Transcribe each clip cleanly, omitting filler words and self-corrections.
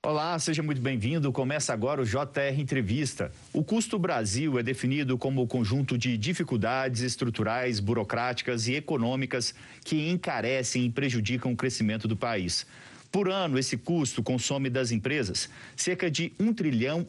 Olá, seja muito bem-vindo. Começa agora o JR Entrevista. O custo Brasil é definido como o conjunto de dificuldades estruturais, burocráticas e econômicas que encarecem e prejudicam o crescimento do país. Por ano, esse custo consome das empresas cerca de R$ 1,5 trilhão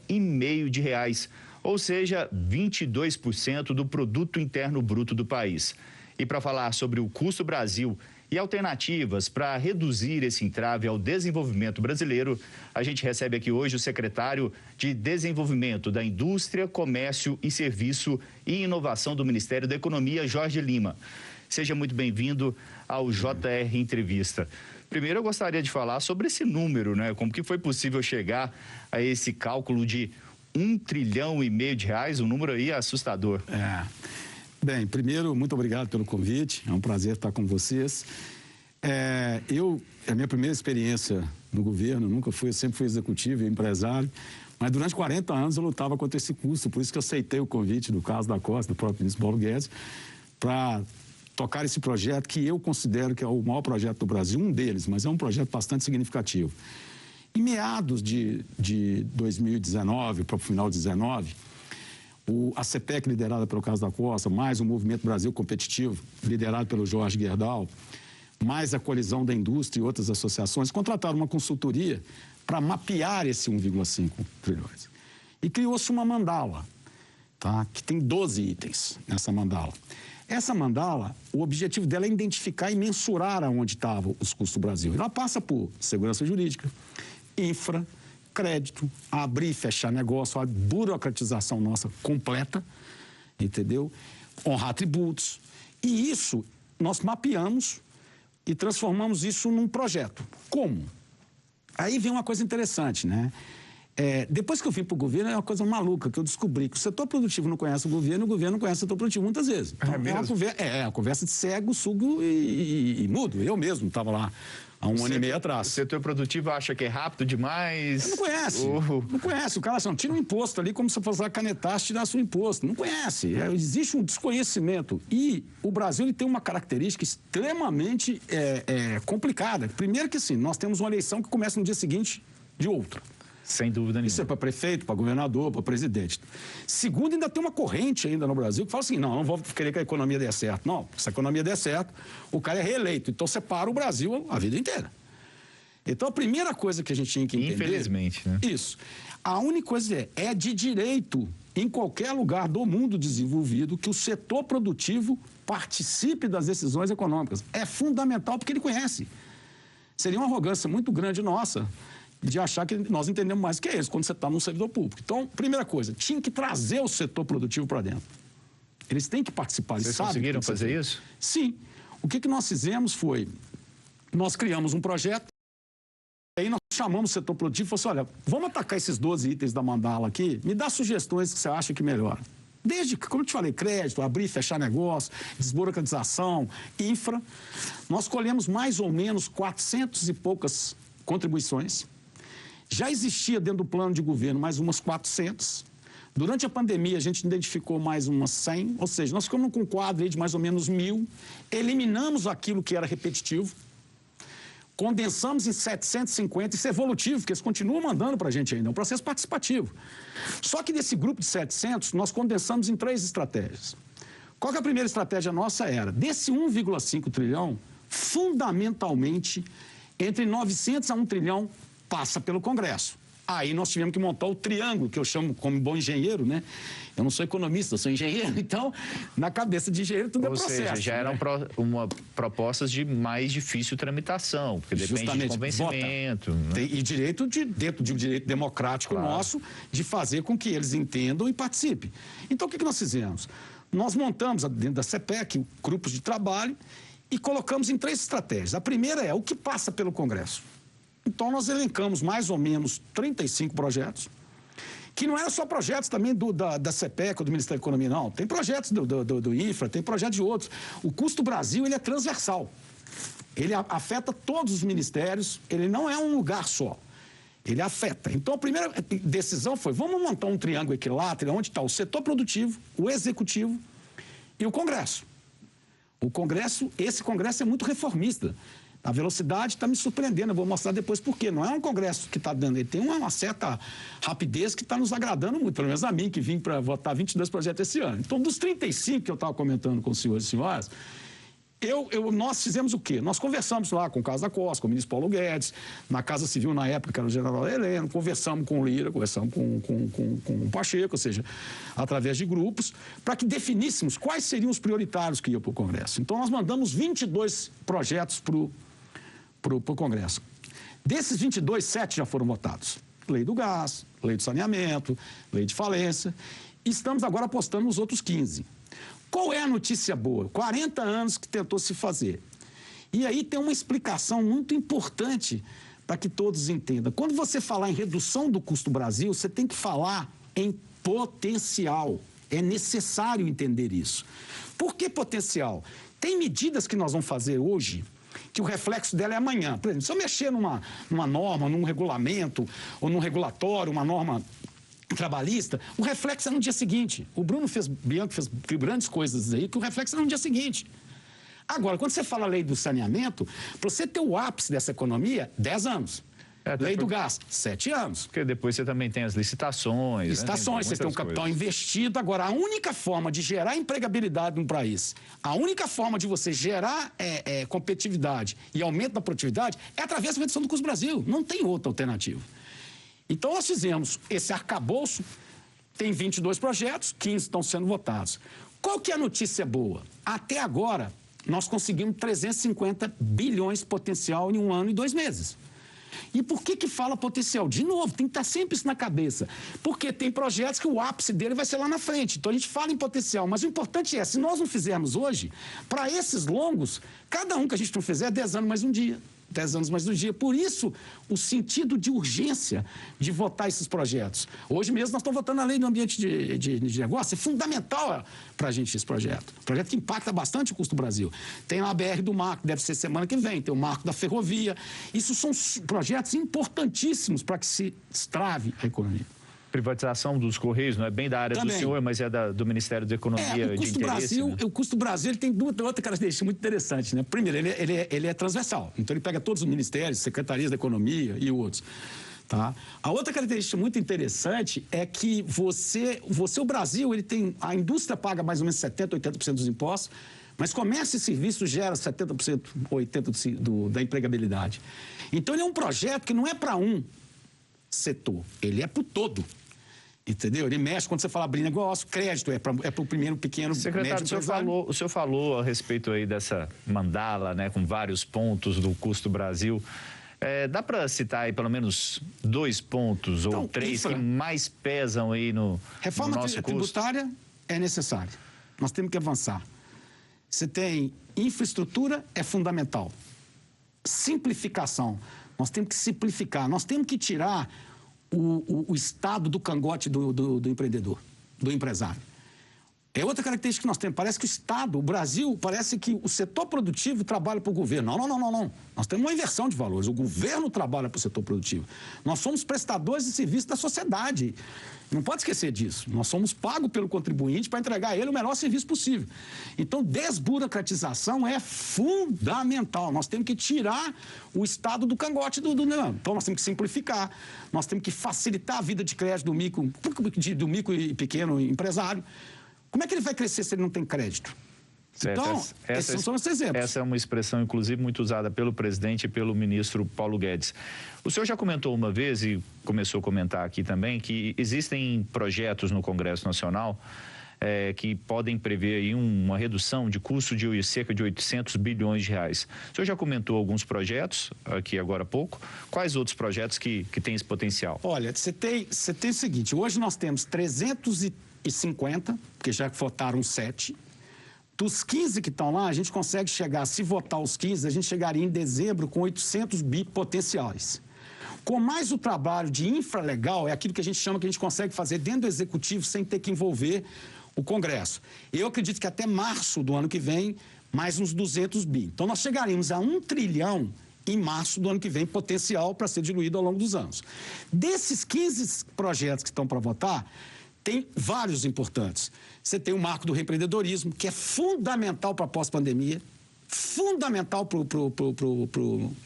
de reais, ou seja, 22% do produto interno bruto do país. E para falar sobre o custo Brasil e alternativas para reduzir esse entrave ao desenvolvimento brasileiro, a gente recebe aqui hoje o secretário de Desenvolvimento da Indústria, Comércio e Serviço e Inovação do Ministério da Economia, Jorge Lima. Seja muito bem-vindo ao JR Entrevista. Primeiro, eu gostaria de falar sobre esse número, né? Como que foi possível chegar a esse cálculo de R$ 1,5 trilhão de reais, um número aí assustador. Bem, primeiro, muito obrigado pelo convite, é um prazer estar com vocês. É a minha primeira experiência no governo, eu sempre fui executivo e empresário, mas durante 40 anos eu lutava contra esse custo, por isso que eu aceitei o convite do Carlos da Costa, do próprio ministro Paulo Guedes, para tocar esse projeto que eu considero que é o maior projeto do Brasil, um deles, mas é um projeto bastante significativo. Em meados de 2019, para o final de 2019, a CPEC, liderada pelo Carlos da Costa, mais o Movimento Brasil Competitivo, liderado pelo Jorge Gerdau, mais a Coalizão da Indústria e outras associações, contrataram uma consultoria para mapear esse 1,5 trilhões. E criou-se uma mandala, tá? Que tem 12 itens nessa mandala. Essa mandala, o objetivo dela é identificar e mensurar aonde estavam os custos do Brasil. Ela passa por segurança jurídica, infra, crédito, abrir e fechar negócio, a burocratização nossa completa, entendeu? Honrar tributos. E isso nós mapeamos e transformamos isso num projeto. Como? Aí vem uma coisa interessante, né? Depois que eu vim para o governo, é uma coisa maluca, que eu descobri que o setor produtivo não conhece o governo não conhece o setor produtivo muitas vezes. Então, é uma conversa de cego, surdo e mudo. Eu mesmo estava lá há um ano e meio atrás. O setor produtivo acha que é rápido demais? Não conhece. Não conhece. O cara acha, tira um imposto ali como se fosse a canetasse e tirasse um imposto. Não conhece. Existe um desconhecimento. E o Brasil ele tem uma característica extremamente complicada. Primeiro que, assim, nós temos uma eleição que começa no dia seguinte de outra. Sem dúvida nenhuma. Isso é para prefeito, para governador, para presidente. Segundo, ainda tem uma corrente ainda no Brasil que fala assim, não vou querer que a economia dê certo. Não, se a economia der certo, o cara é reeleito. Então, você para o Brasil a vida inteira. Então, a primeira coisa que a gente tinha que entender... Infelizmente, né? Isso. A única coisa é de direito, em qualquer lugar do mundo desenvolvido, que o setor produtivo participe das decisões econômicas. É fundamental porque ele conhece. Seria uma arrogância muito grande nossa de achar que nós entendemos mais que eles quando você está num servidor público. Então, primeira coisa, tinha que trazer o setor produtivo para dentro. Eles têm que participar. Vocês conseguiram fazer isso? Sim. O que nós fizemos foi, nós criamos um projeto, aí nós chamamos o setor produtivo e falamos assim, olha, vamos atacar esses 12 itens da mandala aqui, me dá sugestões que você acha que melhora. Desde, como eu te falei, crédito, abrir e fechar negócio, desburocratização, infra. Nós colhemos mais ou menos 400 e poucas contribuições. Já existia dentro do plano de governo mais umas 400. Durante a pandemia, a gente identificou mais umas 100, ou seja, nós ficamos com um quadro aí de mais ou menos 1.000, eliminamos aquilo que era repetitivo, condensamos em 750, isso é evolutivo, porque eles continuam mandando para a gente ainda, é um processo participativo. Só que desse grupo de 700, nós condensamos em 3 estratégias. Qual que é a primeira estratégia nossa? Era, desse 1,5 trilhão, fundamentalmente, entre 900 a 1 trilhão, passa pelo Congresso. Aí nós tivemos que montar o triângulo, que eu chamo como bom engenheiro, né? Eu não sou economista, eu sou engenheiro, então, na cabeça de engenheiro tudo é processo. Ou seja, já eram propostas de mais difícil tramitação, porque depende de convencimento. Né? E direito dentro de um direito democrático nosso, de fazer com que eles entendam e participem. Então, o que nós fizemos? Nós montamos, dentro da CPEC, grupos de trabalho e colocamos em 3 estratégias. A primeira é o que passa pelo Congresso. Então, nós elencamos mais ou menos 35 projetos, que não eram só projetos também da CPEC ou do Ministério da Economia, não. Tem projetos do INFRA, tem projetos de outros. O custo Brasil, ele é transversal. Ele afeta todos os ministérios, ele não é um lugar só. Ele afeta. Então, a primeira decisão foi, vamos montar um triângulo equilátero, onde está o setor produtivo, o executivo e o Congresso. Esse Congresso é muito reformista. A velocidade está me surpreendendo, eu vou mostrar depois por quê. Não é um Congresso que está dando, ele tem uma certa rapidez que está nos agradando muito, pelo menos a mim, que vim para votar 22 projetos esse ano. Então, dos 35 que eu estava comentando com os senhores e senhoras, nós fizemos o quê? Nós conversamos lá com o Casa da Costa, com o ministro Paulo Guedes, na Casa Civil, na época, que era o general Heleno, conversamos com o Lira, conversamos com o Pacheco, ou seja, através de grupos, para que definíssemos quais seriam os prioritários que iam para o Congresso. Então, nós mandamos 22 projetos para o Congresso. Desses 22, 7 já foram votados. Lei do gás, lei do saneamento, lei de falência. E estamos agora apostando nos outros 15. Qual é a notícia boa? 40 anos que tentou se fazer. E aí tem uma explicação muito importante para que todos entendam. Quando você falar em redução do custo Brasil, você tem que falar em potencial. É necessário entender isso. Por que potencial? Tem medidas que nós vamos fazer hoje que o reflexo dela é amanhã. Por exemplo, se eu mexer numa norma, num regulamento ou num regulatório, uma norma trabalhista, o reflexo é no dia seguinte. O Bianco fez grandes coisas aí, que o reflexo é no dia seguinte. Agora, quando você fala lei do saneamento, para você ter o ápice dessa economia, 10 anos. Lei do gás, 7 anos. Porque depois você também tem as licitações. Licitações, você tem um capital investido. Agora, a única forma de gerar empregabilidade no país, a única forma de você gerar competitividade e aumento da produtividade é através da redução do custo Brasil. Não tem outra alternativa. Então, nós fizemos esse arcabouço, tem 22 projetos, 15 estão sendo votados. Qual que é a notícia boa? Até agora, nós conseguimos 350 bilhões de potencial em 1 ano e 2 meses. E por que fala potencial? De novo, tem que estar sempre isso na cabeça. Porque tem projetos que o ápice dele vai ser lá na frente. Então, a gente fala em potencial. Mas o importante é, se nós não fizermos hoje, para esses longos, cada um que a gente não fizer, 10 anos mais um dia. 10 anos mais um dia. Por isso, o sentido de urgência de votar esses projetos. Hoje mesmo nós estamos votando a lei do ambiente de negócio. É fundamental para a gente esse projeto. Projeto que impacta bastante o custo do Brasil. Tem a BR do Marco, deve ser semana que vem. Tem o Marco da Ferrovia. Isso são projetos importantíssimos para que se destrave a economia. Privatização dos Correios, não é bem da área também do senhor, mas é do Ministério da Economia de interesse. O custo Brasil ele tem outra característica muito interessante, né? Primeiro, ele é transversal. Então, ele pega todos os ministérios, secretarias da Economia e outros. Tá? A outra característica muito interessante é que o Brasil, a indústria paga mais ou menos 70%, 80% dos impostos, mas comércio e serviço gera 70%, 80% da empregabilidade. Então, ele é um projeto que não é para um setor, ele é para o todo. Entendeu? Ele mexe, quando você fala abrir negócio, crédito, é para o primeiro, pequeno, secretário, médio. O senhor falou a respeito aí dessa mandala, né, com vários pontos do custo Brasil. Dá para citar aí pelo menos 2 pontos ou 3 que mais pesam aí no nosso custo? Reforma tributária é necessária. Nós temos que avançar. Você tem infraestrutura, é fundamental. Simplificação. Nós temos que simplificar. Nós temos que tirar o estado do cangote do empreendedor, do empresário. É outra característica que nós temos. Parece que o Estado, o Brasil, parece que o setor produtivo trabalha para o governo. Não. Nós temos uma inversão de valores. O governo trabalha para o setor produtivo. Nós somos prestadores de serviço da sociedade. Não pode esquecer disso. Nós somos pagos pelo contribuinte para entregar a ele o melhor serviço possível. Então, desburocratização é fundamental. Nós temos que tirar o Estado do cangote do negócio. Então, nós temos que simplificar. Nós temos que facilitar a vida de crédito do micro e pequeno empresário. Como é que ele vai crescer se ele não tem crédito? Certo. Então, esses são os exemplos. Essa é uma expressão, inclusive, muito usada pelo presidente e pelo ministro Paulo Guedes. O senhor já comentou uma vez, e começou a comentar aqui também, que existem projetos no Congresso Nacional que podem prever aí uma redução de custo de cerca de 800 bilhões de reais. O senhor já comentou alguns projetos aqui agora há pouco. Quais outros projetos que têm esse potencial? Olha, você tem o seguinte, hoje nós temos 350, porque já votaram 7. Dos 15 que estão lá, a gente consegue chegar, se votar os 15, a gente chegaria em dezembro com 800 bi potenciais. Com mais o trabalho de infralegal, é aquilo que a gente chama que a gente consegue fazer dentro do executivo sem ter que envolver o Congresso. Eu acredito que até março do ano que vem, mais uns 200 bi. Então, nós chegaríamos a 1 trilhão em março do ano que vem, potencial para ser diluído ao longo dos anos. Desses 15 projetos que estão para votar, tem vários importantes. Você tem o marco do reempreendedorismo, que é fundamental para a pós-pandemia. fundamental para o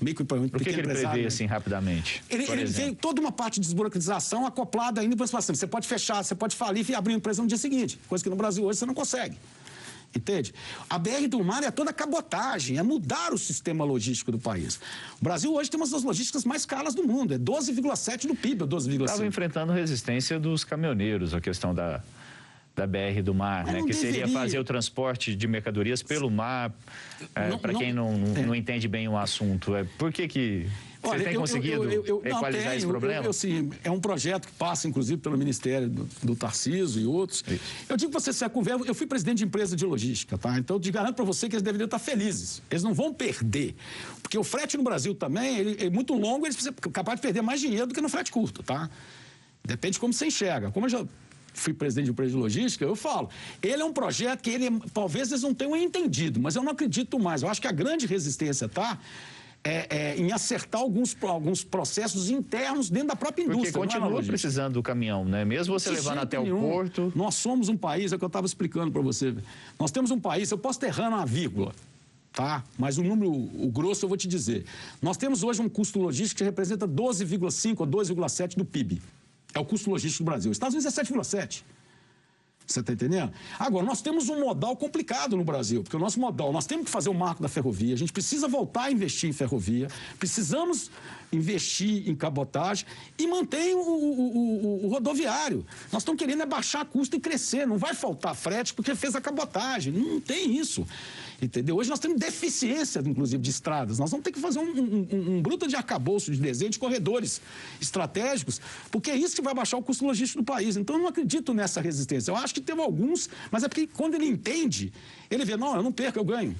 microempreendimento. O que ele prevê, assim, rapidamente? Ele veio toda uma parte de desburocratização acoplada ainda para a situação. Você pode fechar, você pode falir e abrir uma empresa no dia seguinte, coisa que no Brasil hoje você não consegue. Entende? A BR do Mar é toda cabotagem, é mudar o sistema logístico do país. O Brasil hoje tem uma das logísticas mais caras do mundo, é 12,7% do PIB, 12,5%. Estava enfrentando resistência dos caminhoneiros, a questão da BR do Mar, né? Que seria fazer o transporte de mercadorias pelo mar. Para quem não entende bem o assunto, por que você tem conseguido equalizar esse problema? Sim, é um projeto que passa, inclusive, pelo Ministério do Tarcísio e outros. Isso. Eu digo para você, eu fui presidente de empresa de logística, tá? Então, eu te garanto para você que eles deveriam estar felizes. Eles não vão perder. Porque o frete no Brasil também, ele é muito longo, eles são capazes de perder mais dinheiro do que no frete curto, tá? Depende de como você enxerga. Como eu já fui presidente de empresa de logística, eu falo, ele é um projeto que talvez eles não tenham entendido, mas eu não acredito mais. Eu acho que a grande resistência está em acertar alguns processos internos dentro da própria indústria. Porque continua precisando do caminhão, né? Mesmo você levando até o porto. Nós somos um país, é o que eu estava explicando para você. Nós temos um país, eu posso ter errando uma vírgula, tá? Mas o número, o grosso eu vou te dizer. Nós temos hoje um custo logístico que representa 12,5% ou 12,7% do PIB. É o custo logístico do Brasil. Os Estados Unidos é 7,7%. Você está entendendo? Agora, nós temos um modal complicado no Brasil, porque o nosso modal, nós temos que fazer o marco da ferrovia, a gente precisa voltar a investir em ferrovia, precisamos investir em cabotagem e manter o rodoviário. Nós estamos querendo baixar custo e crescer, não vai faltar frete porque fez a cabotagem, não tem isso. Entendeu? Hoje nós temos deficiência, inclusive, de estradas. Nós vamos ter que fazer um bruto de arcabouço de desenho de corredores estratégicos, porque é isso que vai baixar o custo logístico do país. Então, eu não acredito nessa resistência. Eu acho que teve alguns, mas é porque quando ele entende, ele vê, não, eu não perco, eu ganho.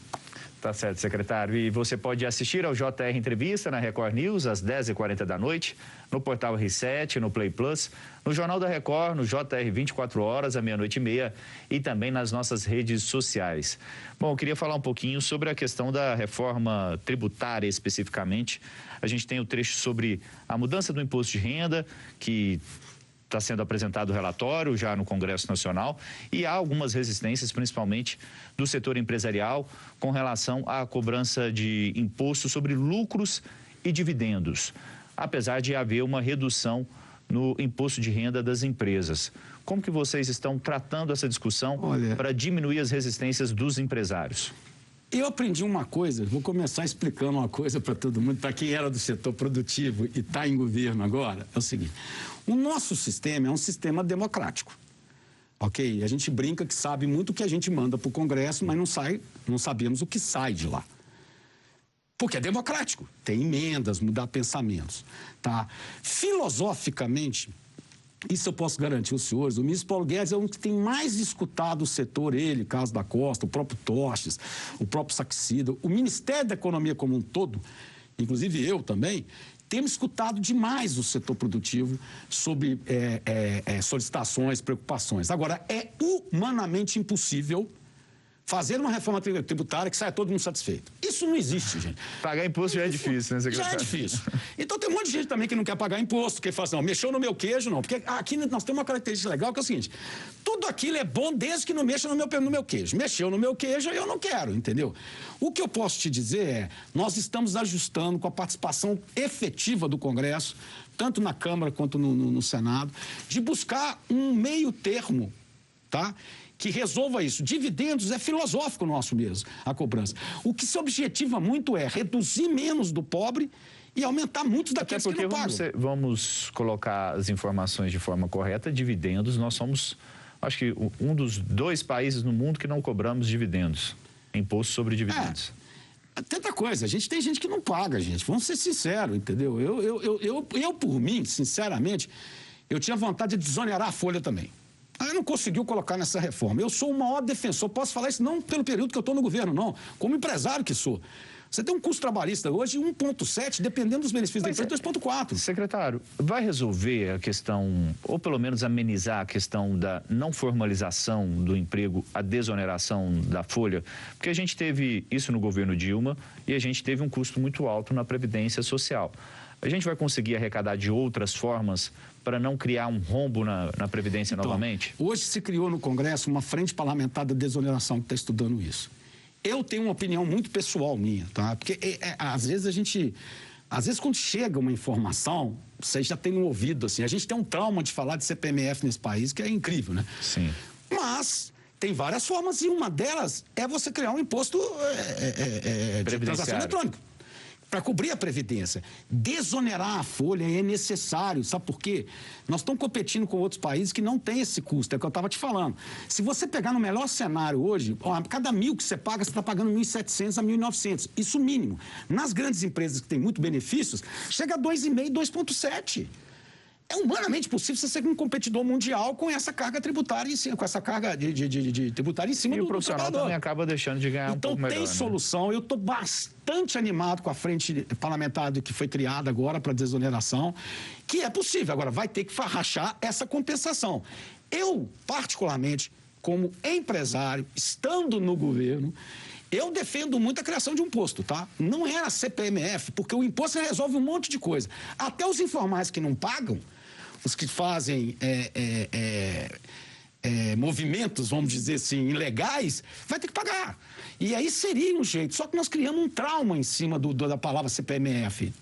Tá certo, secretário. E você pode assistir ao JR Entrevista na Record News às 10h40 da noite, no portal R7, no Play Plus, no Jornal da Record, no JR 24 horas, à meia-noite e meia e também nas nossas redes sociais. Bom, eu queria falar um pouquinho sobre a questão da reforma tributária especificamente. A gente tem o trecho sobre a mudança do imposto de renda, que está sendo apresentado o relatório já no Congresso Nacional e há algumas resistências, principalmente do setor empresarial, com relação à cobrança de imposto sobre lucros e dividendos, apesar de haver uma redução no imposto de renda das empresas. Como que vocês estão tratando essa discussão para diminuir as resistências dos empresários? Eu aprendi uma coisa, vou começar explicando uma coisa para todo mundo, para quem era do setor produtivo e está em governo agora, é o seguinte, o nosso sistema é um sistema democrático, ok? A gente brinca que sabe muito o que a gente manda para o Congresso, mas não sabemos o que sai de lá. Porque é democrático, tem emendas, mudar pensamentos, tá? Filosoficamente, isso eu posso garantir aos senhores, o ministro Paulo Guedes é um que tem mais escutado o setor, ele, Carlos da Costa, o próprio Tostes, o próprio Saxida, o Ministério da Economia como um todo, inclusive eu também, temos escutado demais o setor produtivo sobre solicitações, preocupações. Agora, é humanamente impossível fazer uma reforma tributária que saia todo mundo satisfeito. Isso não existe, gente. Pagar imposto já é difícil, né, secretário? Já é difícil. Então tem um monte de gente também que não quer pagar imposto, que fala assim, não, mexeu no meu queijo, não. Porque aqui nós temos uma característica legal que é o seguinte, tudo aquilo é bom desde que não mexa no meu queijo. Mexeu no meu queijo, eu não quero, entendeu? O que eu posso te dizer é, nós estamos ajustando com a participação efetiva do Congresso, tanto na Câmara quanto no Senado, de buscar um meio termo, tá? Que resolva isso. Dividendos é filosófico nosso mesmo, a cobrança. O que se objetiva muito é reduzir menos do pobre e aumentar muito daqueles que não pagam. Vamos colocar as informações de forma correta. Dividendos, nós somos, acho que, um dos 2 países no mundo que não cobramos dividendos. Imposto sobre dividendos. Tanta coisa, tem gente que não paga, gente. Vamos ser sinceros, entendeu? Eu, por mim, sinceramente, eu tinha vontade de desonerar a folha também. Aí não conseguiu colocar nessa reforma. Eu sou o maior defensor, posso falar isso não pelo período que eu estou no governo, não, como empresário que sou. Você tem um custo trabalhista hoje de 1,7, dependendo dos benefícios da empresa, 2,4. Secretário, vai resolver a questão, ou pelo menos amenizar a questão da não formalização do emprego, a desoneração da folha? Porque a gente teve isso no governo Dilma e a gente teve um custo muito alto na Previdência Social. A gente vai conseguir arrecadar de outras formas para não criar um rombo na Previdência novamente? Hoje se criou no Congresso uma frente parlamentar da desoneração que está estudando isso. eu tenho uma opinião muito pessoal minha, tá? Porque às vezes quando chega uma informação, você já tem no ouvido, assim, a gente tem um trauma de falar de CPMF nesse país, que é incrível, né? Sim. Mas tem várias formas e uma delas é você criar um imposto de transação eletrônica para cobrir a Previdência. Desonerar a folha é necessário, sabe por quê? Nós estamos competindo com outros países que não têm esse custo, é o que eu estava te falando. Se você pegar no melhor cenário hoje, cada 1.000 que você paga, você está pagando 1.700 a 1.900, isso mínimo. Nas grandes empresas que têm muito benefícios, chega a 2,5, 2,7. É humanamente possível você ser um competidor mundial com essa carga tributária em cima, com essa carga de tributária em cima do trabalhador. E o profissional também acaba deixando de ganhar um pouco melhor. Então tem solução, né? Eu estou bastante animado com a frente parlamentar que foi criada agora para desoneração, que é possível. Agora vai ter que rachar essa compensação. Eu, particularmente, como empresário, estando no governo, eu defendo muito a criação de um imposto, tá? Não é a CPMF, porque o imposto resolve um monte de coisa. Até os informais que não pagam, os que fazem movimentos, vamos dizer assim, ilegais, vai ter que pagar. E aí seria um jeito. Só que nós criamos um trauma em cima da palavra CPMF.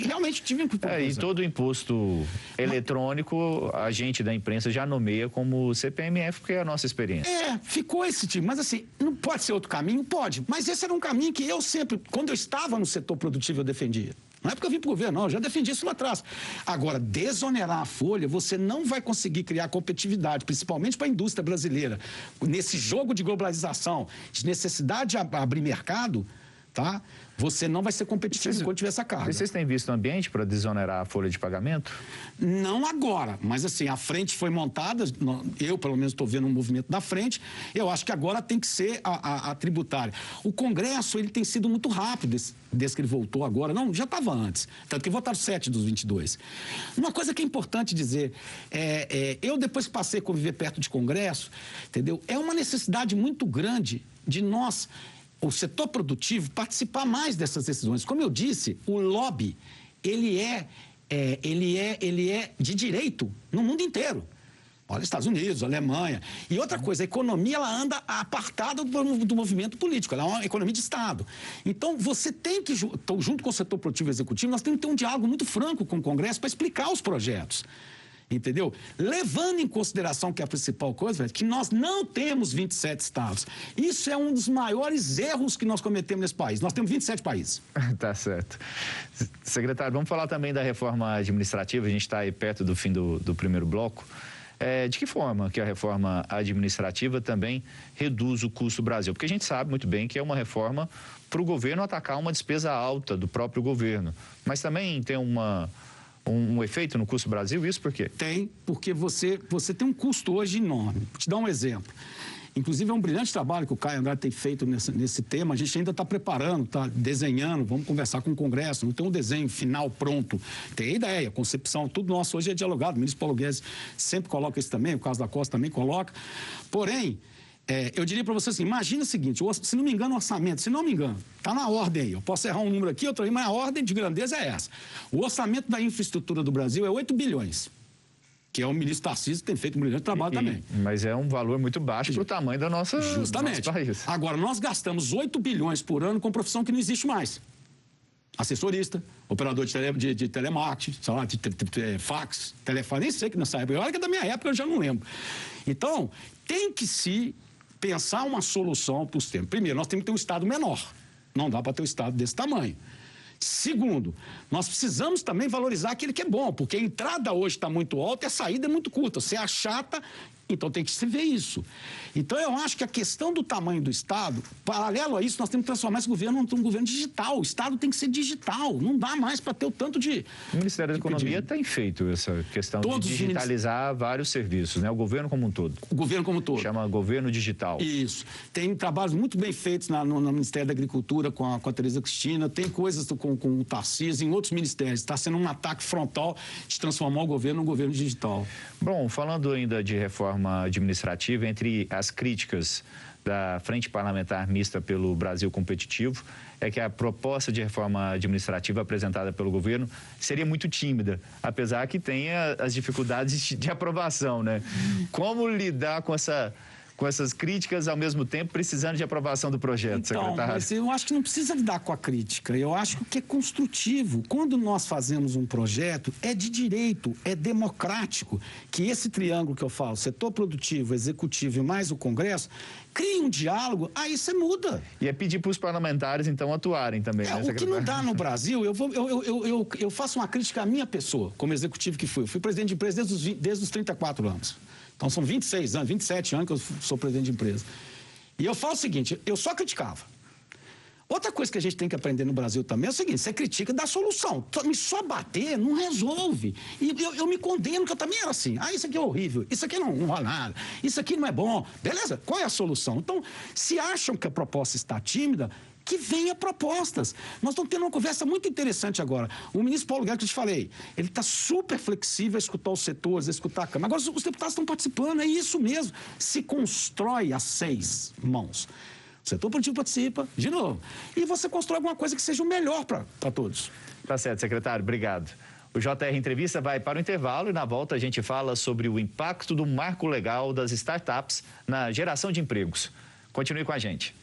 Realmente tive que e todo imposto eletrônico, a gente da imprensa já nomeia como CPMF, porque é a nossa experiência. Ficou esse tipo. Mas assim, não pode ser outro caminho? Pode. Mas esse era um caminho que eu sempre, quando eu estava no setor produtivo, eu defendia. Não é porque eu vim para o governo, não, eu já defendi isso lá atrás. Agora, desonerar a folha, você não vai conseguir criar competitividade, principalmente para a indústria brasileira. Nesse jogo de globalização, de necessidade de abrir mercado, tá? Você não vai ser competitivo enquanto tiver essa carga. Vocês têm visto um ambiente para desonerar a folha de pagamento? Não agora, mas assim, a frente foi montada, eu pelo menos estou vendo um movimento da frente, eu acho que agora tem que ser a tributária. O Congresso, ele tem sido muito rápido, desde que ele voltou agora, não, já estava antes, tanto que votaram 7 dos 22. Uma coisa que é importante dizer, eu depois que passei a conviver perto de Congresso, entendeu? É uma necessidade muito grande de nós, o setor produtivo, participar mais dessas decisões. Como eu disse, o lobby, ele é de direito no mundo inteiro. Olha, Estados Unidos, Alemanha. E outra coisa, a economia, ela anda apartada do movimento político, ela é uma economia de Estado. Então, você tem que, junto com o setor produtivo e executivo, nós temos que ter um diálogo muito franco com o Congresso para explicar os projetos. Entendeu? Levando em consideração que a principal coisa, que nós não temos 27 estados. Isso é um dos maiores erros que nós cometemos nesse país. Nós temos 27 países. Tá certo. Secretário, vamos falar também da reforma administrativa. A gente está aí perto do fim do primeiro bloco. De que forma que a reforma administrativa também reduz o custo do Brasil? Porque a gente sabe muito bem que é uma reforma para o governo atacar uma despesa alta do próprio governo. Mas também tem um efeito no custo do Brasil, isso por quê? Tem, porque você tem um custo hoje enorme. Vou te dar um exemplo. Inclusive, é um brilhante trabalho que o Caio Andrade tem feito nesse tema. A gente ainda está preparando, está desenhando, vamos conversar com o Congresso. Não tem um desenho final pronto. Tem a ideia, a concepção, tudo nosso hoje é dialogado. O ministro Paulo Guedes sempre coloca isso também, o caso da Costa também coloca. Porém, eu diria para você assim, imagina o seguinte, se não me engano o orçamento, se não me engano, está na ordem aí, eu posso errar um número aqui, outro aí, mas a ordem de grandeza é essa. O orçamento da infraestrutura do Brasil é 8 bilhões, que é o ministro Tarcísio que tem feito um brilhante trabalho também. Mas é um valor muito baixo para o tamanho da nossa Justamente. Do nosso país. Agora, nós gastamos 8 bilhões por ano com profissão que não existe mais. Assessorista, operador de telemarketing, sei lá, de fax, telefone, nem sei que nessa época, olha que é da minha época eu já não lembro. Então, tem que se pensar uma solução para os tempos. Primeiro, nós temos que ter um Estado menor. Não dá para ter um Estado desse tamanho. Segundo, nós precisamos também valorizar aquele que é bom, porque a entrada hoje está muito alta e a saída é muito curta. Você achata, então tem que se ver isso. Então, eu acho que a questão do tamanho do Estado, paralelo a isso, nós temos que transformar esse governo num governo digital. O Estado tem que ser digital, não dá mais para ter o tanto de... O Ministério da Economia tem feito essa questão de digitalizar vários serviços, né? O governo como um todo. O governo como um todo. Chama governo digital. Isso. Tem trabalhos muito bem feitos no Ministério da Agricultura com a Tereza Cristina, tem coisas com o Tarcísio, em outros ministérios. Está sendo um ataque frontal de transformar o governo num governo digital. Bom, falando ainda de reforma administrativa, entre as críticas da Frente Parlamentar Mista pelo Brasil Competitivo, é que a proposta de reforma administrativa apresentada pelo governo seria muito tímida, apesar que tenha as dificuldades de aprovação, né? Como lidar com essa com essas críticas, ao mesmo tempo precisando de aprovação do projeto, secretário? Mas eu acho que não precisa lidar com a crítica. Eu acho que é construtivo. Quando nós fazemos um projeto, é de direito, é democrático, que esse triângulo que eu falo, setor produtivo, executivo e mais o Congresso, crie um diálogo, aí você muda. E é pedir para os parlamentares, então, atuarem também, né, secretário? O que não dá no Brasil, eu faço uma crítica à minha pessoa, como executivo que fui. Eu fui presidente de empresa desde os 34 anos. Então, são 26 anos, 27 anos que eu sou presidente de empresa. E eu falo o seguinte, eu só criticava. Outra coisa que a gente tem que aprender no Brasil também é o seguinte, você critica e dá solução. Só bater não resolve. E eu me condeno, que eu também era assim. Isso aqui é horrível, isso aqui não vale nada, isso aqui não é bom. Beleza, qual é a solução? Então, se acham que a proposta está tímida, que venha propostas. Nós estamos tendo uma conversa muito interessante agora. O ministro Paulo Guedes, que eu te falei, ele está super flexível a escutar os setores, a escutar a Câmara. Agora, os deputados estão participando, é isso mesmo. Se constrói a 6 mãos. O setor produtivo participa, de novo. E você constrói alguma coisa que seja o melhor para todos. Tá certo, secretário. Obrigado. O JR Entrevista vai para o intervalo e na volta a gente fala sobre o impacto do marco legal das startups na geração de empregos. Continue com a gente.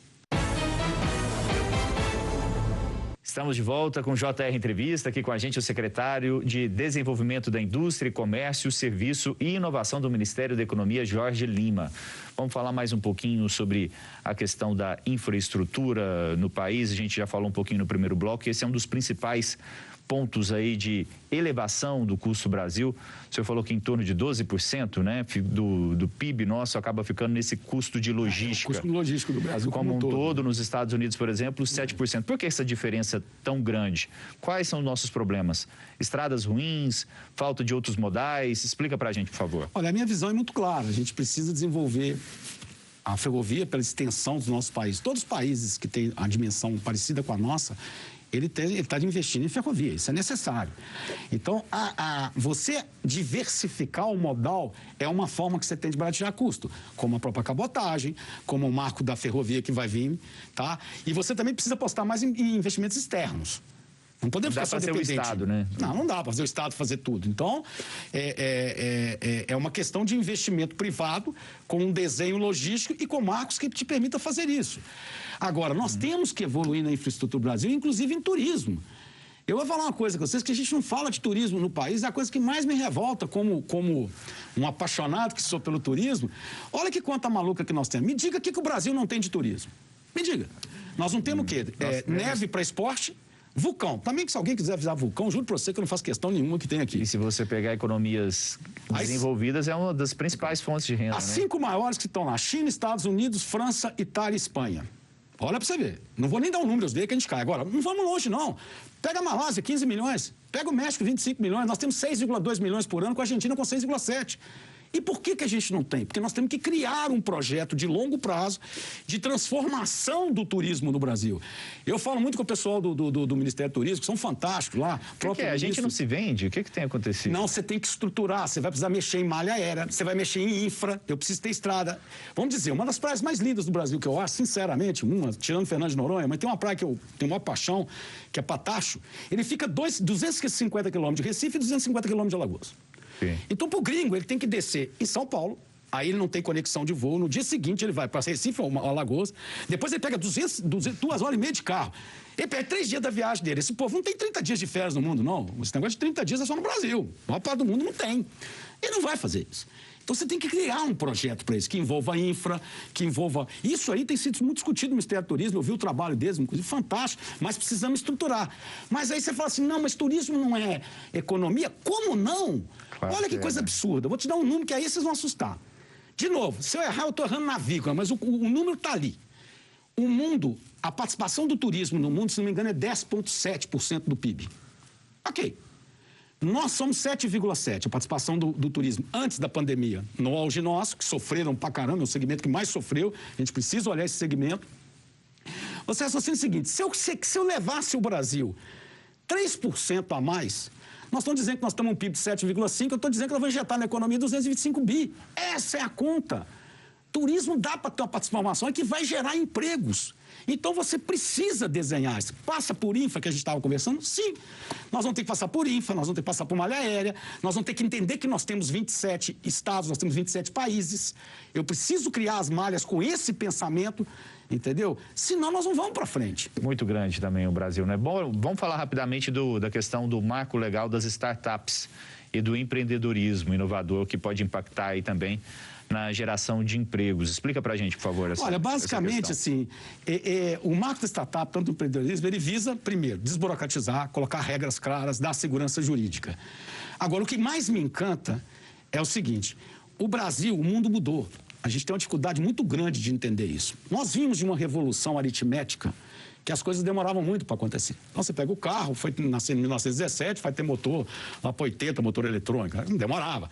Estamos de volta com o JR Entrevista, aqui com a gente o secretário de Desenvolvimento da Indústria, Comércio, Serviço e Inovação do Ministério da Economia, Jorge Lima. Vamos falar mais um pouquinho sobre a questão da infraestrutura no país. A gente já falou um pouquinho no primeiro bloco, e esse é um dos principais pontos aí de elevação do custo Brasil. O senhor falou que em torno de 12%, né, do PIB nosso acaba ficando nesse custo de logística. O custo logístico do Brasil como um todo, nos Estados Unidos, por exemplo, 7%. Por que essa diferença tão grande? Quais são os nossos problemas? Estradas ruins, falta de outros modais? Explica pra gente, por favor. Olha, a minha visão é muito clara. A gente precisa desenvolver a ferrovia pela extensão do nosso país. Todos os países que têm a dimensão parecida com a nossa, ele está investindo em ferrovia, isso é necessário. Então, você diversificar o modal é uma forma que você tem de baratear custo, como a própria cabotagem, como o marco da ferrovia que vai vir, tá? E você também precisa apostar mais em investimentos externos. Não podemos ficar só dependente. Dá para ser o Estado, né? Não dá para fazer o Estado fazer tudo. Então, é uma questão de investimento privado com um desenho logístico e com marcos que te permita fazer isso. Agora, nós temos que evoluir na infraestrutura do Brasil, inclusive em turismo. Eu vou falar uma coisa com vocês, que a gente não fala de turismo no país, é a coisa que mais me revolta como um apaixonado que sou pelo turismo. Olha que conta maluca que nós temos. Me diga o que o Brasil não tem de turismo. Me diga. Nós não temos o quê? Neve para esporte. Vulcão. Também que se alguém quiser avisar vulcão, juro para você que eu não faço questão nenhuma que tem aqui. E se você pegar economias desenvolvidas, é uma das principais fontes de renda, As 5 maiores que estão lá, China, Estados Unidos, França, Itália e Espanha. Olha para você ver. Não vou nem dar um número, os que a gente cai. Agora, não vamos longe, não. Pega a Malásia, 15 milhões. Pega o México, 25 milhões. Nós temos 6,2 milhões por ano, com a Argentina com 6,7. E por que a gente não tem? Porque nós temos que criar um projeto de longo prazo de transformação do turismo no Brasil. Eu falo muito com o pessoal do Ministério do Turismo, que são fantásticos lá. Por que a gente não se vende? O que tem acontecido? Não, você tem que estruturar, você vai precisar mexer em malha aérea, você vai mexer em infra, eu preciso ter estrada. Vamos dizer, uma das praias mais lindas do Brasil, que eu acho, sinceramente, tirando Fernando de Noronha, mas tem uma praia que eu tenho uma paixão, que é Patacho, ele fica 250 quilômetros de Recife e 250 quilômetros de Alagoas. Sim. Então, para o gringo, ele tem que descer em São Paulo, aí ele não tem conexão de voo, no dia seguinte ele vai para Recife ou Alagoas, depois ele pega 2 horas e meia de carro, ele pega 3 dias da viagem dele. Esse povo não tem 30 dias de férias no mundo, não. Esse negócio de 30 dias é só no Brasil. A maior parte do mundo não tem. Ele não vai fazer isso. Então, você tem que criar um projeto para isso, que envolva infra, que envolva... Isso aí tem sido muito discutido no Ministério do Turismo, eu vi o trabalho deles, inclusive, fantástico, mas precisamos estruturar. Mas aí você fala assim, não, mas turismo não é economia? Como não? Claro. Olha que coisa absurda. Eu vou te dar um número que aí vocês vão assustar. De novo, se eu errar, eu estou errando na vírgula, mas o número está ali. O mundo, a participação do turismo no mundo, se não me engano, é 10,7% do PIB. Ok. Nós somos 7,7%, a participação do turismo antes da pandemia. No auge nosso, que sofreram pra caramba, é o segmento que mais sofreu, a gente precisa olhar esse segmento. Você raciocina o seguinte, se eu levasse o Brasil 3% a mais, nós estamos dizendo que nós estamos um PIB de 7,5%, eu estou dizendo que nós vamos injetar na economia 225 bi. Essa é a conta. Turismo dá para ter uma transformação que vai gerar empregos. Então, você precisa desenhar isso. Passa por infra, que a gente estava conversando? Sim. Nós vamos ter que passar por infra, nós vamos ter que passar por malha aérea, nós vamos ter que entender que nós temos 27 estados, nós temos 27 países. Eu preciso criar as malhas com esse pensamento, entendeu? Senão, nós não vamos para frente. Muito grande também o Brasil, né? Bom, vamos falar rapidamente da questão do marco legal das startups e do empreendedorismo inovador, que pode impactar aí também na geração de empregos. Explica para a gente, por favor. Olha, basicamente, assim, o marco da startup, tanto do empreendedorismo, ele visa, primeiro, desburocratizar, colocar regras claras, dar segurança jurídica. Agora, o que mais me encanta é o seguinte, o Brasil, o mundo mudou. A gente tem uma dificuldade muito grande de entender isso. Nós vimos de uma revolução aritmética que as coisas demoravam muito para acontecer. Então, você pega o carro, foi nascer em 1917, vai ter motor lá para 80, motor eletrônico. Não demorava.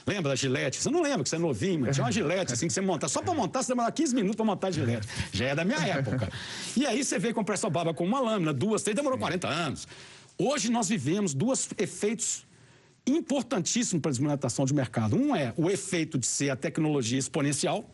Lembra da Gillette? Você não lembra que você é novinho, mas tinha uma Gillette assim que você monta. Só para montar, você demorava 15 minutos para montar a Gillette. Já é da minha época. E aí você veio comprar essa barba com uma lâmina, 2, 3, demorou 40 anos. Hoje nós vivemos dois efeitos importantíssimos para a desmonetização de mercado. Um é o efeito de ser a tecnologia exponencial.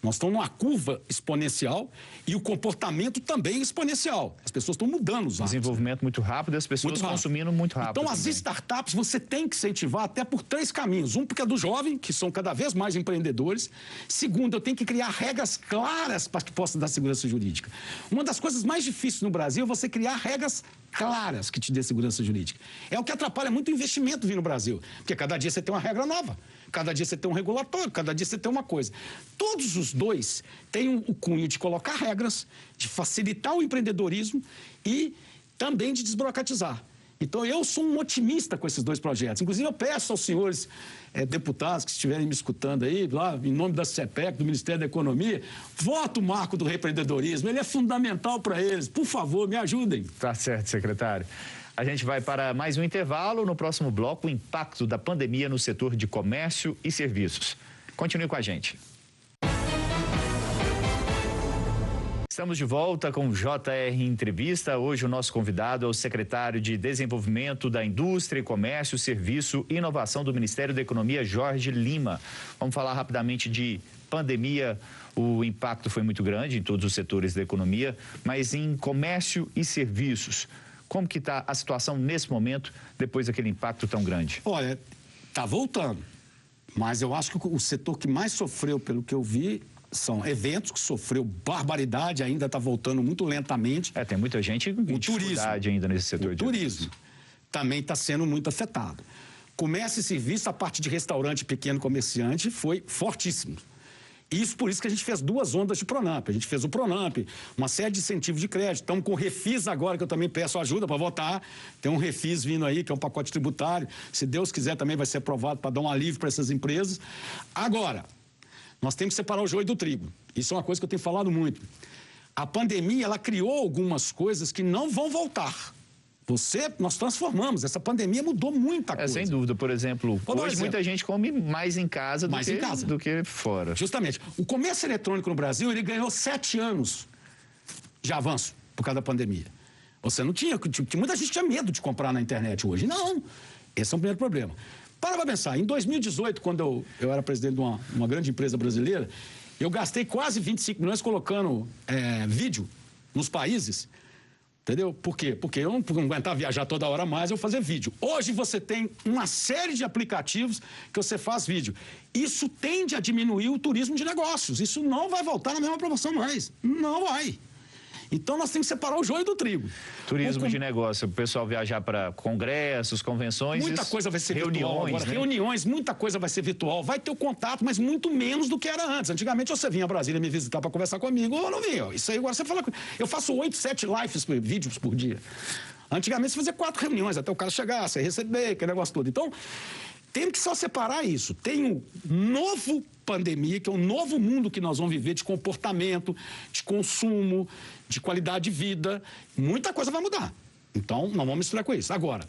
Nós estamos numa curva exponencial e o comportamento também exponencial. As pessoas estão mudando os hábitos. Desenvolvimento muito rápido e as pessoas consumindo muito rápido. Então, as startups você tem que incentivar até por 3 caminhos. Um, porque é do jovem, que são cada vez mais empreendedores. Segundo, eu tenho que criar regras claras para que possa dar segurança jurídica. Uma das coisas mais difíceis no Brasil é você criar regras claras que te dê segurança jurídica. É o que atrapalha muito o investimento vir no Brasil. Porque cada dia você tem uma regra nova. Cada dia você tem um regulatório, cada dia você tem uma coisa. Todos os dois têm o cunho de colocar regras, de facilitar o empreendedorismo e também de desburocratizar. Então, eu sou um otimista com esses 2 projetos. Inclusive, eu peço aos senhores deputados que estiverem me escutando aí, lá em nome da CEPEC, do Ministério da Economia, voto o marco do empreendedorismo. Ele é fundamental para eles. Por favor, me ajudem. Tá certo, secretário. A gente vai para mais um intervalo. No próximo bloco, o impacto da pandemia no setor de comércio e serviços. Continue com a gente. Estamos de volta com o JR Entrevista. Hoje o nosso convidado é o secretário de Desenvolvimento da Indústria, Comércio, Serviço e Inovação do Ministério da Economia, Jorge Lima. Vamos falar rapidamente de pandemia. O impacto foi muito grande em todos os setores da economia, mas em comércio e serviços. Como que está a situação nesse momento, depois daquele impacto tão grande? Olha, está voltando, mas eu acho que o setor que mais sofreu, pelo que eu vi, são eventos, que sofreu barbaridade, ainda está voltando muito lentamente. Tem muita gente com dificuldade ainda nesse setor. O turismo também está sendo muito afetado. Comércio e serviço, a parte de restaurante e pequeno comerciante, foi fortíssimo. Isso por isso que a gente fez 2 ondas de Pronamp. A gente fez o Pronamp, uma série de incentivos de crédito. Estamos com o Refis agora, que eu também peço ajuda para votar. Tem um Refis vindo aí, que é um pacote tributário. Se Deus quiser, também vai ser aprovado para dar um alívio para essas empresas. Agora, nós temos que separar o joio do trigo. Isso é uma coisa que eu tenho falado muito. A pandemia, ela criou algumas coisas que não vão voltar. Nós transformamos, essa pandemia mudou muita coisa. Sem dúvida, por exemplo, hoje muita gente come mais em casa do que fora. Justamente. O comércio eletrônico no Brasil, ele ganhou 7 anos de avanço por causa da pandemia. Você não tinha, muita gente tinha medo de comprar na internet hoje. Não, esse é o primeiro problema. Para pensar, em 2018, quando eu era presidente de uma grande empresa brasileira, eu gastei quase 25 milhões colocando vídeo nos países. Entendeu? Por quê? Porque eu não aguentava viajar toda hora mais, eu fazer vídeo. Hoje você tem uma série de aplicativos que você faz vídeo. Isso tende a diminuir o turismo de negócios. Isso não vai voltar na mesma proporção mais. Não vai. Então, nós temos que separar o joio do trigo. Turismo de negócio, o pessoal viajar para congressos, convenções... Muita coisa vai ser virtual agora. Né? Reuniões, muita coisa vai ser virtual. Vai ter o contato, mas muito menos do que era antes. Antigamente, você vinha a Brasília me visitar para conversar comigo, ou não vinha. Isso aí agora você fala... Eu faço 8, 7 vídeos por dia. Antigamente, você fazia 4 reuniões, até o cara chegar, você receber, aquele negócio todo. Então... Temos que só separar isso. Tem um novo pandemia, que é um novo mundo que nós vamos viver de comportamento, de consumo, de qualidade de vida. Muita coisa vai mudar. Então, não vamos misturar com isso. Agora,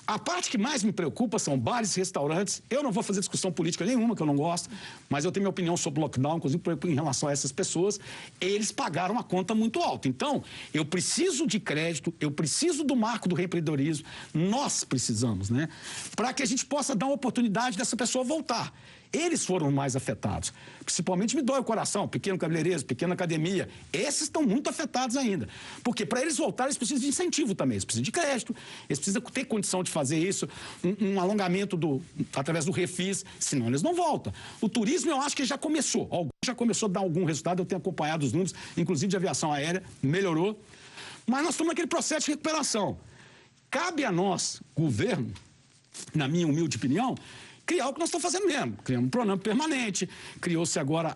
a parte que mais me preocupa são bares e restaurantes. Eu não vou fazer discussão política nenhuma, que eu não gosto, mas eu tenho minha opinião sobre o lockdown, inclusive em relação a essas pessoas. Eles pagaram uma conta muito alta. Então, eu preciso de crédito, eu preciso do marco do empreendedorismo, nós precisamos, né? Para que a gente possa dar uma oportunidade dessa pessoa voltar. Eles foram mais afetados. Principalmente me dói o coração, pequeno cabeleireiro, pequena academia. Esses estão muito afetados ainda. Porque para eles voltarem, eles precisam de incentivo também. Eles precisam de crédito, eles precisam ter condição de fazer isso, um alongamento através do refis, senão eles não voltam. O turismo, eu acho que já começou. Já começou a dar algum resultado, eu tenho acompanhado os números, inclusive de aviação aérea, melhorou. Mas nós estamos naquele processo de recuperação. Cabe a nós, governo, na minha humilde opinião, criar o que nós estamos fazendo mesmo. Criamos um programa permanente, criou-se agora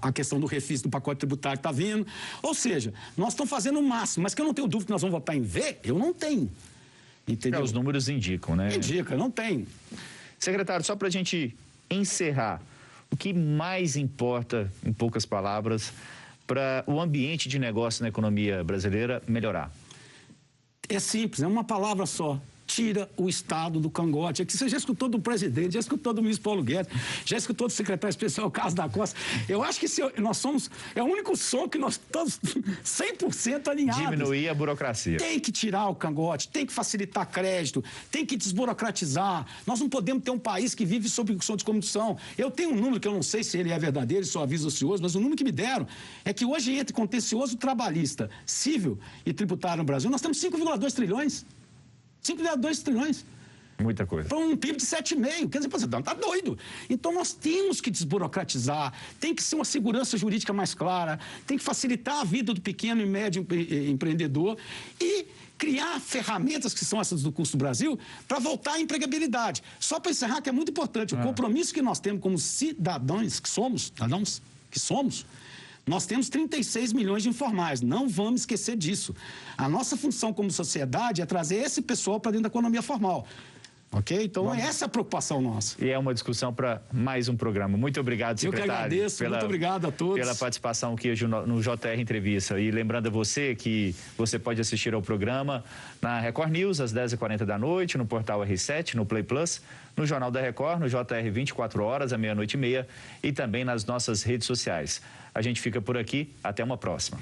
a questão do refis do pacote tributário que está vindo. Ou seja, nós estamos fazendo o máximo, mas que eu não tenho dúvida que nós vamos votar em V, eu não tenho. Entendeu? Os números indicam, né? Indica, não tem. Secretário, só para a gente encerrar, o que mais importa, em poucas palavras, para o ambiente de negócio na economia brasileira melhorar? É simples, é uma palavra só. Tira o Estado do cangote. Aqui você já escutou do presidente, já escutou do ministro Paulo Guedes, já escutou do secretário especial Carlos da Costa. Eu acho que nós somos... É o único som que nós estamos 100% alinhados. Diminuir a burocracia. Tem que tirar o cangote, tem que facilitar crédito, tem que desburocratizar. Nós não podemos ter um país que vive sob descondição. Eu tenho um número que eu não sei se ele é verdadeiro, só aviso ocioso, mas o número que me deram é que hoje, entre contencioso trabalhista, civil e tributário no Brasil, nós temos 5,2 trilhões. 5,2 trilhões. Muita coisa. Para um PIB de 7,5. Quer dizer, você está doido. Então, nós temos que desburocratizar, tem que ser uma segurança jurídica mais clara, tem que facilitar a vida do pequeno e médio empreendedor e criar ferramentas que são essas do Custo Brasil para voltar à empregabilidade. Só para encerrar, que é muito importante, o compromisso que nós temos como cidadãos que somos, nós temos 36 milhões de informais, não vamos esquecer disso. A nossa função como sociedade é trazer esse pessoal para dentro da economia formal. Ok? Então, essa é a preocupação nossa. E é uma discussão para mais um programa. Muito obrigado, secretário. Eu que agradeço, muito obrigado a todos. Pela participação aqui hoje no JR Entrevista. E lembrando a você que você pode assistir ao programa na Record News, às 10h40 da noite, no portal R7, no Play Plus, no Jornal da Record, no JR 24 horas, à 00h30 e também nas nossas redes sociais. A gente fica por aqui. Até uma próxima.